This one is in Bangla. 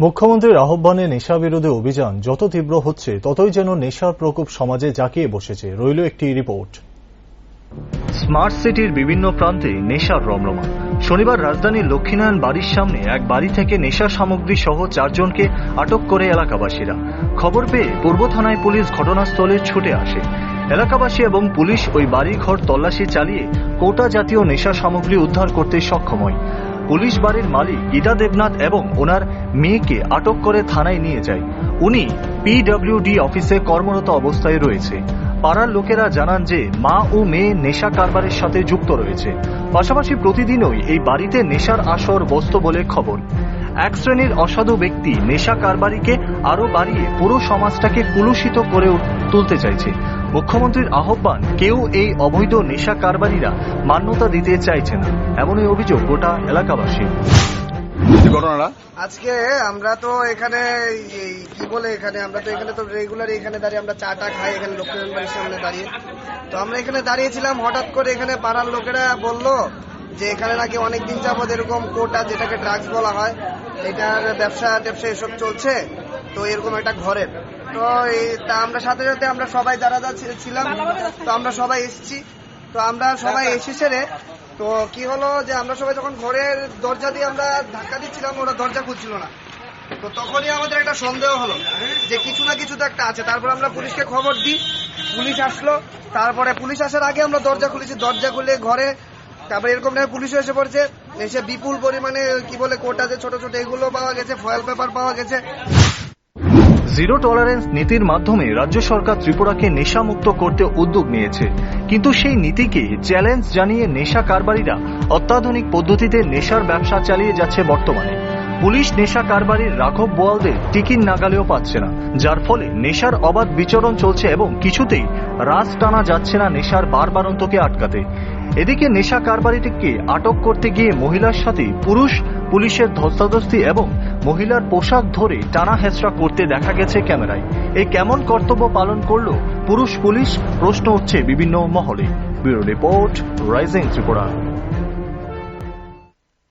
মুখ্যমন্ত্রীর আহ্বানে নেশা বিরোধী অভিযান যত তীব্র হচ্ছে ততই যেন নেশার প্রকোপ সমাজে জাঁকিয়ে বসেছে। রইল একটি রিপোর্ট। স্মার্ট সিটির বিভিন্ন প্রান্তে নেশার রমরমা। শনিবার রাজধানীর লক্ষ্মীনারায়ণ বাড়ির সামনে এক বাড়ি থেকে নেশা সামগ্রী সহ 4 জনকে আটক করে এলাকাবাসীরা। খবর পেয়ে পূর্ব থানায় পুলিশ ঘটনাস্থলে ছুটে আসে। এলাকাবাসী এবং পুলিশ ওই বাড়ি ঘর তল্লাশি চালিয়ে কোটা জাতীয় নেশা সামগ্রী উদ্ধার করতে সক্ষম হয়। পুলিশ বাড়ির মালিক গীতা দেবনাথ এবং ওনার মেয়েকে আটক করে থানায় নিয়ে যায়। উনি পিডব্লিউডি অফিসে কর্মরত অবস্থায় রয়েছে। পাড়ার লোকেরা জানান যে মা ও মেয়ে নেশা কারবারের সাথে যুক্ত রয়েছে। পাশাপাশি প্রতিদিনই এই বাড়িতে নেশার আসর বসত বলে খবর। এক শ্রেণীর অসাধু ব্যক্তি নেশা কারবারিকে আরো বাড়িয়ে পুরো সমাজটাকে কুলুষিত করে তুলতে চাইছে। মুখ্যমন্ত্রীর আহ্বান, কেউ এই অবৈধ নেশা কারবারিরা মান্যতা দিতে চাইছে না, এমনই অভিযোগ গোটা এলাকাবাসী। ঘটনাটা আজকে আমরা তো এখানে কি বলে আমরা তো এখানে তো রেগুলার এখানে দাঁড়িয়ে আমরা চাটা খাই এখানে লক্ষ্মীনারায়ণ বাড়ির সামনে দাঁড়িয়ে। তো আমরা এখানে দাঁড়িয়েছিলাম, হঠাৎ করে এখানে পাড়ার লোকেরা বললো যে এখানে নাকি অনেকদিন যাবত এরকম কোটা, যেটাকে ড্রাগস বলা হয়, এটার ব্যবসা এসব চলছে। তো এরকম একটা ঘরের তো আমরা সাথে সাথে আমরা সবাই যারা ছিলাম তো আমরা সবাই এসেছি। তো আমরা সবাই এসে সেরে তো কি হলো যে আমরা সবাই যখন ঘরের দরজা দিয়ে আমরা ধাক্কা দিচ্ছিলাম, ওরা দরজা খুলছিল না। তো তখনই আমাদের একটা সন্দেহ হলো যে কিছু না কিছু তো একটা আছে। তারপর আমরা পুলিশকে খবর দিই, পুলিশ আসলো। তারপরে পুলিশ আসার আগে আমরা দরজা খুলেছি, দরজা খুলে ঘরে তারপরে এরকম পুলিশও এসে পড়ছে। এসে বিপুল পরিমাণে কি বলে কোটা যে ছোট ছোট এগুলো পাওয়া গেছে, ফয়েল পেপার পাওয়া গেছে। জিরো টলারেন্স নীতির মাধ্যমে রাজ্য সরকার ত্রিপুরাকে নেশামুক্ত করতে উদ্যোগ নিয়েছে, কিন্তু সেই নীতিকে চ্যালেঞ্জ জানিয়ে নেশা কারবারিরা অত্যাধুনিক পদ্ধতিতে নেশার ব্যবসা চালিয়ে যাচ্ছে। বর্তমানে পুলিশ নেশা কারবারির রাঘব বোয়ালদের টিকির নাগালেও পাচ্ছে না, যার ফলে নেশার অবাধ বিচরণ চলছে এবং কিছুতেই রাশ টানা যাচ্ছে না নেশার বারবারন্তকে আটকাতে। এদিকে নেশা কারবারিটিকে আটক করতে গিয়ে মহিলার সাথে পুলিশের ধস্তাধস্তি এবং মহিলার পোশাক ধরে টানা হেঁচড়া করতে দেখা গেছে ক্যামেরায়। এই কেমন কর্তব্য পালন করলো পুলিশ? প্রশ্ন উঠছে বিভিন্ন মহলে। Bureau report, rising Tripura.